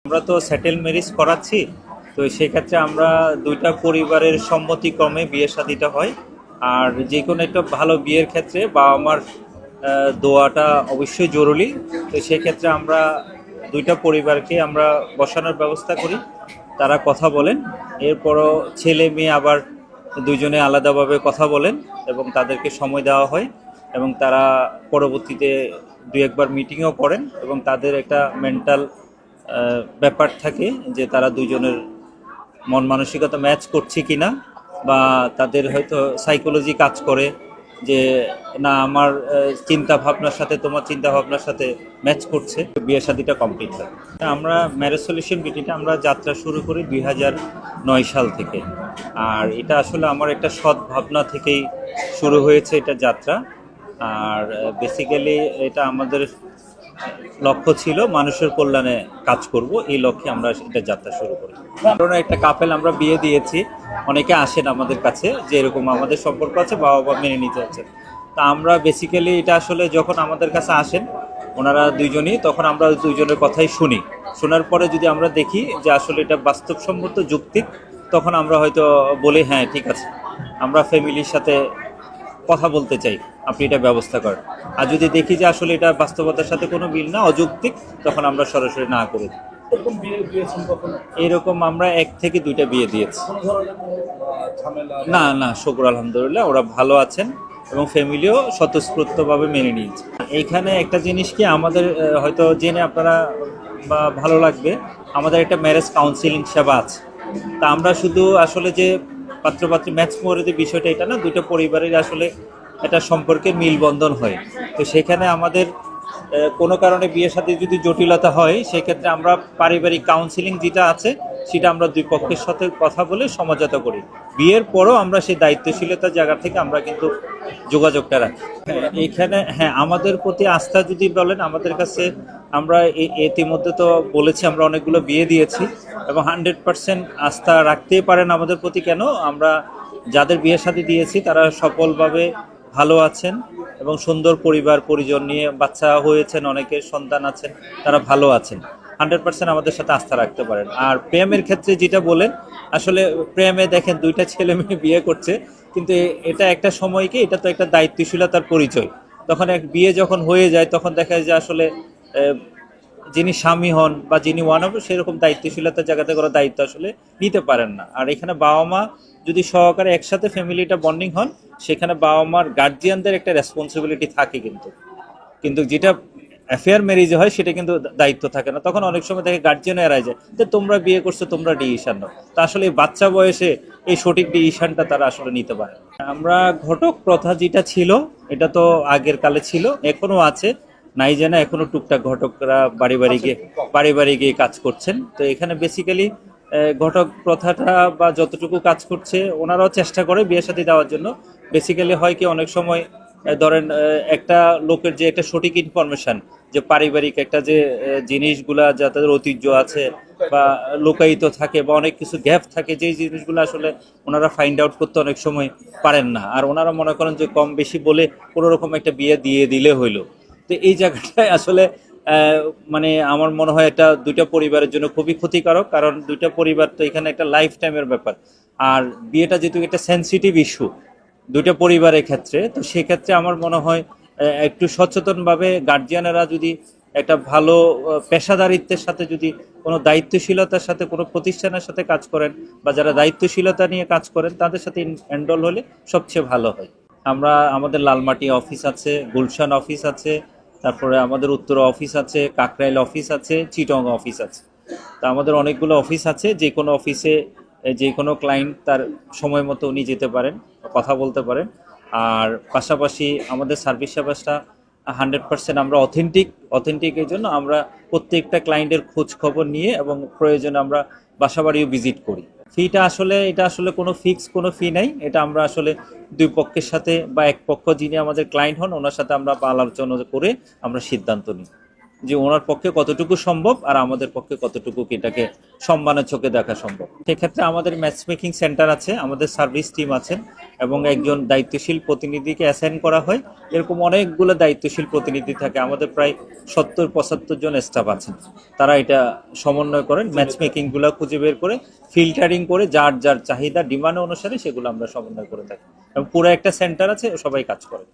আমরা তো settle marriage করাচ্ছি, তো সেক্ষেত্রে আমরা দুইটা পরিবারের সম্মতিক্রমে বিয়ে শাদিটা হয়। আর যে কোনো একটা ভালো বিয়ের ক্ষেত্রে বাবা মার দোয়াটা অবশ্যই জরুরি। তো সেক্ষেত্রে আমরা দুইটা পরিবারকে আমরা বসানোর ব্যবস্থা করি, তারা কথা বলেন। এরপরও ছেলে মেয়ে আবার দুইজনে আলাদাভাবে কথা বলেন এবং তাদেরকে সময় দেওয়া হয়, এবং তারা পরবর্তীতে দুই একবার মিটিংও করেন এবং তাদের একটা মেন্টাল ব্যাপার থাকে যে তারা দুইজনের মন মানসিকতা ম্যাচ করছে কিনা, বা তাদের হয়তো সাইকোলজি কাজ করে যে না আমার চিন্তা ভাবনার সাথে তোমার চিন্তা ভাবনার সাথে ম্যাচ করছে, বিয়ে শাদিটা কমপ্লিট হয়। আমরা ম্যারেজ সলিউশন বিটিটা আমরা যাত্রা শুরু করি 2009 সাল থেকে। আর এটা আসলে আমার একটা সৎ ভাবনা থেকেই শুরু হয়েছে এটা যাত্রা। আর বেসিক্যালি এটা আমাদের লক্ষ্য ছিল মানুষের কল্যাণে কাজ করব, এই লক্ষ্যে আমরা এটা যাত্রা শুরু করি। কারণ একটা কাপেল আমরা বিয়ে দিয়েছি, অনেকে আসেন আমাদের কাছে যে এরকম আমাদের সম্পর্ক আছে, বাবা মা মেনে নিতে হচ্ছে। তা আমরা বেসিক্যালি এটা আসলে যখন আমাদের কাছে আসেন ওনারা দুইজনই, তখন আমরা দুইজনের কথাই শুনি। শোনার পরে যদি আমরা দেখি যে আসলে এটা বাস্তবসম্মত যৌক্তিক, তখন আমরা হয়তো বলি হ্যাঁ ঠিক আছে, আমরা ফ্যামিলির সাথে কথা বলতে চাই, আপনি এটা ব্যবস্থা করেন। আর যদি দেখি যে আসলে এটা বাস্তবতার সাথে কোনো মিল না, অযৌক্তিক, তখন আমরা সরাসরি না করে দিই। এরকম বিয়ে দিয়েছেন কখনো? এরকম আমরা 1 থেকে 2টা বিয়ে দিয়েছি। কোনো ধরনের কোনো ঝামেলা? না না, শুকর আলহামদুলিল্লাহ, ওরা ভালো আছেন এবং ফ্যামিলিও স্বতঃস্ফূর্তভাবে মেনে নিয়েছে। এইখানে একটা জিনিস কি আমাদের হয়তো জেনে আপনারা বা ভালো লাগবে, আমাদের একটা ম্যারেজ কাউন্সিলিং সেবা আছে। তা আমরা শুধু আসলে যে পাত্রপাত্রী ম্যাচ করে যে বিষয়টা এটা না, দুটো পরিবারের আসলে একটা সম্পর্কের মিলবন্ধন হয়। তো সেখানে আমাদের কোনো কারণে বিয়ের সাথে যদি জটিলতা হয়, সেক্ষেত্রে আমরা পারিবারিক কাউন্সিলিং যেটা আছে সেটা আমরা দুই পক্ষের সাথে কথা বলে সমঝোতা করি। বিয়ের পরও আমরা সেই দায়িত্বশীলতার জায়গা থেকে আমরা কিন্তু যোগাযোগটা রাখি। এখানে হ্যাঁ, আমাদের প্রতি আস্থা যদি বলেন, আমাদের কাছে আমরা ইতিমধ্যে তো বলেছি আমরা অনেকগুলো বিয়ে দিয়েছি এবং 100% আস্থা রাখতেই পারেন আমাদের প্রতি। কেন, আমরা যাদের বিয়ে শাদী দিয়েছি তারা সফলভাবে ভালো আছেন এবং সুন্দর পরিবার পরিজন নিয়ে বাচ্চা হয়েছেন, অনেকের সন্তান আছেন, তারা ভালো আছেন। 100% আমাদের সাথে আস্থা রাখতে পারেন। আর প্রেমের ক্ষেত্রে যেটা বলেন, আসলে প্রেমে দেখেন দুইটা ছেলে মেয়ে বিয়ে করছে, কিন্তু এটা একটা সময় কি, এটা তো একটা দায়িত্বশীলতার পরিচয়। তখন এক বিয়ে যখন হয়ে যায় তখন দেখা যায় যে আসলে যিনি স্বামী হন বা যিনি ওয়ান হবে সেরকম দায়িত্বশীলতার জায়গা থেকে ওরা দায়িত্ব আসলে নিতে পারেন না। আর এখানে বাবা মা যদি সহকারে একসাথে ফ্যামিলিটা বন্ডিং হন, সেখানে বাবা মার গার্জিয়ানদের একটা রেসপন্সিবিলিটি থাকে। কিন্তু কিন্তু যেটা অ্যাফেয়ার ম্যারেজে হয় সেটা কিন্তু দায়িত্ব থাকে না। তখন অনেক সময় দেখে গার্জিয়ান এড়ায় যায় যে তোমরা বিয়ে করছো, তোমরা ডিসিশন নাও। তা আসলে এই বাচ্চা বয়সে এই সঠিক ডিসিশনটা তারা আসলে নিতে পারে না। আমরা ঘটক প্রথা যেটা ছিল এটা তো আগের কালে ছিল, এখনো আছে, নাই জানা এখনো টুকটাক ঘটকরা বাড়ি বাড়ি গিয়ে কাজ করছেন। তো এখানে বেসিক্যালি ঘটক প্রথাটা বা যতটুকু কাজ করছে ওনারাও চেষ্টা করে বিয়ে শাদী দেওয়ার জন্য। বেসিক্যালি হয় কি, অনেক সময় ধরেন একটা লোকের যে একটা সঠিক ইনফরমেশন, যে পারিবারিক একটা যে জিনিসগুলা যা তাদের ঐতিহ্য আছে বা লোকায়িত থাকে বা অনেক কিছু গ্যাপ থাকে, যেই জিনিসগুলো আসলে ওনারা ফাইন্ড আউট করতে অনেক সময় পারেন না। আর ওনারা মনে করেন যে কম বেশি বলে কোনো রকম একটা বিয়ে দিয়ে দিলে হইলো। তো এই জায়গাটায় আসলে মানে আমার মনে হয় এটা দুইটা পরিবারের জন্য খুবই ক্ষতিকারক। কারণ দুইটা পরিবার তো এখানে একটা লাইফ টাইমের ব্যাপার। আর বিয়েটা যেহেতু একটা সেন্সিটিভ ইস্যু দুইটা পরিবারের ক্ষেত্রে, তো সেক্ষেত্রে আমার মনে হয় একটু সচেতনভাবে গার্জিয়ানেরা যদি একটা ভালো পেশাদারিত্বের সাথে যদি কোনো দায়িত্বশীলতার সাথে কোনো প্রতিষ্ঠানের সাথে কাজ করেন, বা যারা দায়িত্বশীলতা নিয়ে কাজ করেন তাদের সাথে এনরোল হলে সবচেয়ে ভালো হয়। আমরা আমাদের লালমাটি অফিস আছে, গুলশান অফিস আছে, তারপরে আমাদের উত্তরা অফিস আছে, কাকরাইল অফিস আছে, চিটং অফিস আছে। তা আমাদের অনেকগুলো অফিস আছে, যে কোনো অফিসে যে কোনো ক্লায়েন্ট তার সময় মতো উনি যেতে পারেন, কথা বলতে পারেন। আর পাশাপাশি আমাদের সার্ভিস সেবাসটা 100% আমরা অথেন্টিক এই জন্য আমরা প্রত্যেকটা ক্লায়েন্টের খোঁজ খবর নিয়ে এবং প্রয়োজনে আমরা বাসাবাড়িও ভিজিট করি। ফিটা আসলে এটা আসলে কোনো ফিক্স কোনো ফি নাই, এটা আমরা আসলে দুই পক্ষের সাথে বা এক পক্ষ যিনি আমাদের ক্লায়েন্ট হন ওনার সাথে আমরা আলোচনা করে আমরা সিদ্ধান্ত নিই যে ওনার পক্ষে কতটুকু সম্ভব আর আমাদের পক্ষে কতটুকু এটাকে সম্মানের চোখে দেখা সম্ভব। সেক্ষেত্রে আমাদের ম্যাচ মেকিং সেন্টার আছে, আমাদের সার্ভিস টিম আছেন এবং একজন দায়িত্বশীল প্রতিনিধিকে অ্যাসাইন করা হয়। এরকম অনেকগুলো দায়িত্বশীল প্রতিনিধি থাকে, আমাদের প্রায় 70-75 জন স্টাফ আছেন। তারা এটা সমন্বয় করেন, ম্যাচ মেকিংগুলো খুঁজে বের করে ফিল্টারিং করে যার যার চাহিদা ডিমান্ড অনুসারে সেগুলো আমরা সমন্বয় করে থাকি এবং পুরো একটা সেন্টার আছে, সবাই কাজ করে।